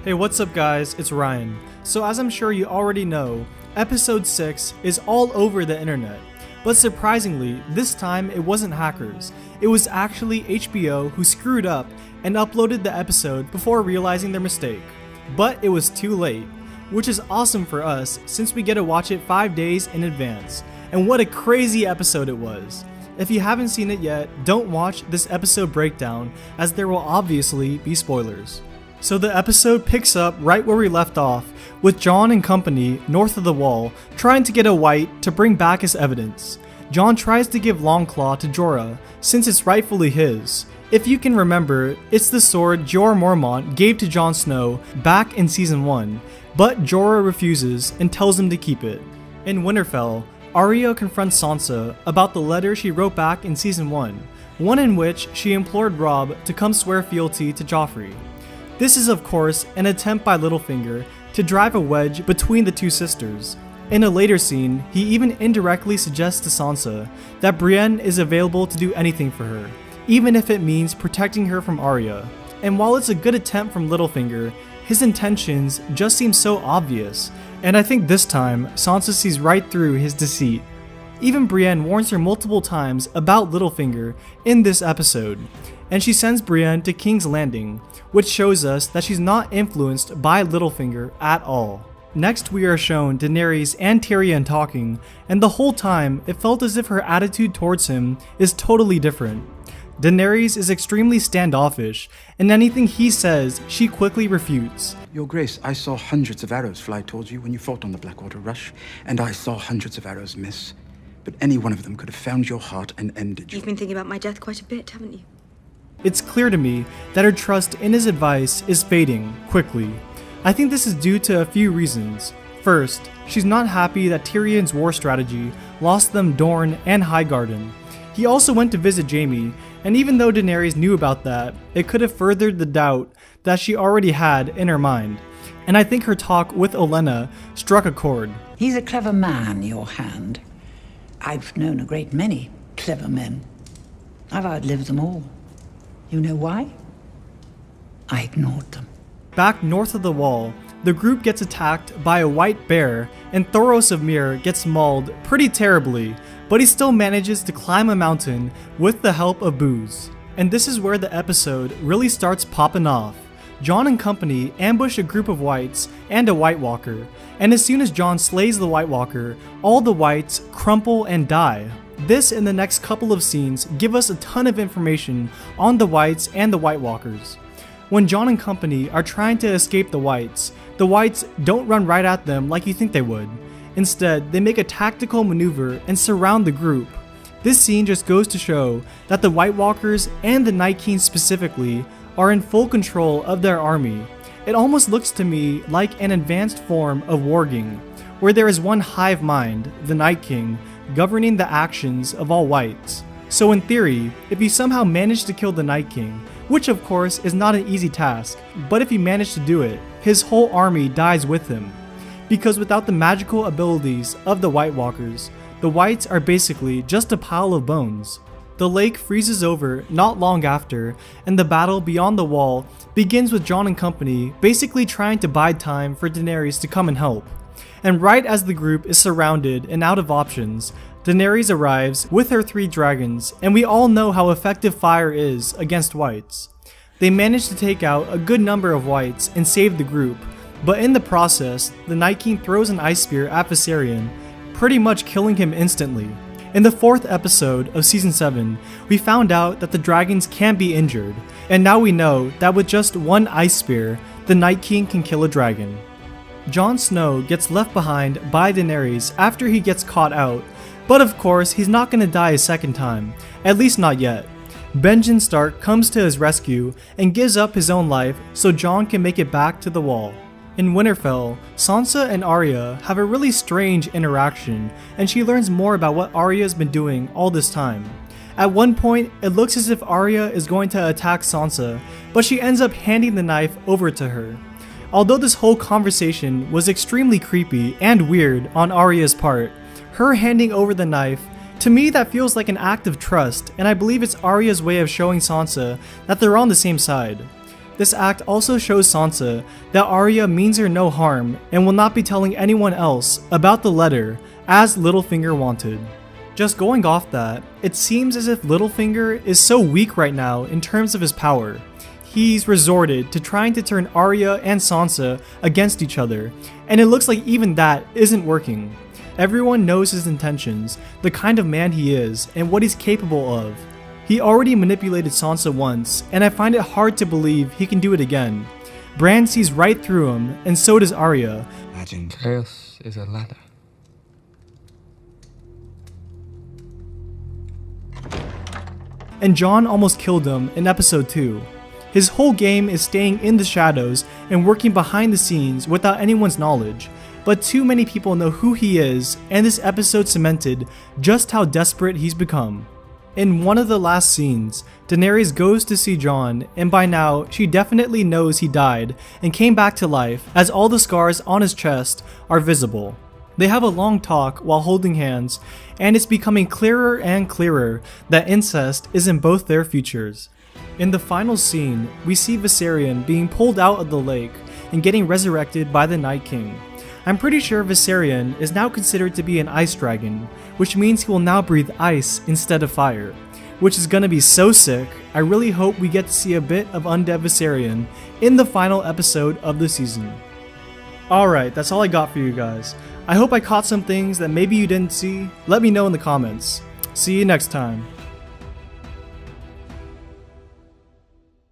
Hey, what's up guys, it's Ryan. So as I'm sure you already know, episode 6 is all over the internet. But surprisingly, this time it wasn't hackers. It was actually HBO who screwed up and uploaded the episode before realizing their mistake. But it was too late, which is awesome for us since we get to watch it 5 days in advance. And what a crazy episode it was. If you haven't seen it yet, don't watch this episode breakdown as there will obviously be spoilers. So the episode picks up right where we left off, with Jon and company north of the wall trying to get a white to bring back as evidence. Jon tries to give Longclaw to Jorah since it's rightfully his. If you can remember, it's the sword Jorah Mormont gave to Jon Snow back in season 1, but Jorah refuses and tells him to keep it. In Winterfell, Arya confronts Sansa about the letter she wrote back in season 1, one in which she implored Robb to come swear fealty to Joffrey. This is of course an attempt by Littlefinger to drive a wedge between the two sisters. In a later scene, he even indirectly suggests to Sansa that Brienne is available to do anything for her, even if it means protecting her from Arya. And while it's a good attempt from Littlefinger, his intentions just seem so obvious, and I think this time Sansa sees right through his deceit. Even Brienne warns her multiple times about Littlefinger in this episode, and she sends Brienne to King's Landing, which shows us that she's not influenced by Littlefinger at all. Next we are shown Daenerys and Tyrion talking, and the whole time it felt as if her attitude towards him is totally different. Daenerys is extremely standoffish, and anything he says she quickly refutes. Your Grace, I saw hundreds of arrows fly towards you when you fought on the Blackwater Rush, and I saw hundreds of arrows miss. But any one of them could have found your heart and ended you. You've been thinking about my death quite a bit, haven't you? It's clear to me that her trust in his advice is fading quickly. I think this is due to a few reasons. First, she's not happy that Tyrion's war strategy lost them Dorne and Highgarden. He also went to visit Jaime, and even though Daenerys knew about that, it could have furthered the doubt that she already had in her mind. And I think her talk with Olenna struck a chord. He's a clever man, your hand. I've known a great many clever men. I've outlived them all. You know why? I ignored them. Back north of the wall, the group gets attacked by a white bear, and Thoros of Myr gets mauled pretty terribly, but he still manages to climb a mountain with the help of booze. And this is where the episode really starts popping off. Jon and company ambush a group of whites and a White Walker, and as soon as Jon slays the White Walker, all the whites crumple and die. This and the next couple of scenes give us a ton of information on the whites and the White Walkers. When Jon and company are trying to escape the whites don't run right at them like you think they would. Instead, they make a tactical maneuver and surround the group. This scene just goes to show that the White Walkers and the Night King specifically are in full control of their army. It almost looks to me like an advanced form of warging, where there is one hive mind, the Night King, governing the actions of all whites. So in theory, if you somehow manage to kill the Night King, which of course is not an easy task, but if you manage to do it, his whole army dies with him. Because without the magical abilities of the White Walkers, the whites are basically just a pile of bones. The lake freezes over not long after, and the battle beyond the wall begins with Jon and company basically trying to bide time for Daenerys to come and help. And right as the group is surrounded and out of options, Daenerys arrives with her 3 dragons, and we all know how effective fire is against whites. They manage to take out a good number of whites and save the group, but in the process, the Night King throws an ice spear at Viserion, pretty much killing him instantly. In the 4th episode of season 7, we found out that the dragons can be injured, and now we know that with just one ice spear, the Night King can kill a dragon. Jon Snow gets left behind by Daenerys after he gets caught out, but of course he's not going to die a second time, at least not yet. Benjen Stark comes to his rescue and gives up his own life so Jon can make it back to the wall. In Winterfell, Sansa and Arya have a really strange interaction, and she learns more about what Arya's been doing all this time. At one point, it looks as if Arya is going to attack Sansa, but she ends up handing the knife over to her. Although this whole conversation was extremely creepy and weird on Arya's part, her handing over the knife, to me that feels like an act of trust, and I believe it's Arya's way of showing Sansa that they're on the same side. This act also shows Sansa that Arya means her no harm and will not be telling anyone else about the letter as Littlefinger wanted. Just going off that, it seems as if Littlefinger is so weak right now in terms of his power. He's resorted to trying to turn Arya and Sansa against each other, and it looks like even that isn't working. Everyone knows his intentions, the kind of man he is, and what he's capable of. He already manipulated Sansa once, and I find it hard to believe he can do it again. Bran sees right through him, and so does Arya. Imagine chaos is a ladder. And Jon almost killed him in episode 2. His whole game is staying in the shadows and working behind the scenes without anyone's knowledge, but too many people know who he is, and this episode cemented just how desperate he's become. In one of the last scenes, Daenerys goes to see Jon, and by now she definitely knows he died and came back to life as all the scars on his chest are visible. They have a long talk while holding hands, and it's becoming clearer and clearer that incest is in both their futures. In the final scene, we see Viserion being pulled out of the lake and getting resurrected by the Night King. I'm pretty sure Viserion is now considered to be an ice dragon, which means he will now breathe ice instead of fire, which is gonna be so sick. I really hope we get to see a bit of undead Viserion in the final episode of the season. Alright, that's all I got for you guys. I hope I caught some things that maybe you didn't see. Let me know in the comments. See you next time.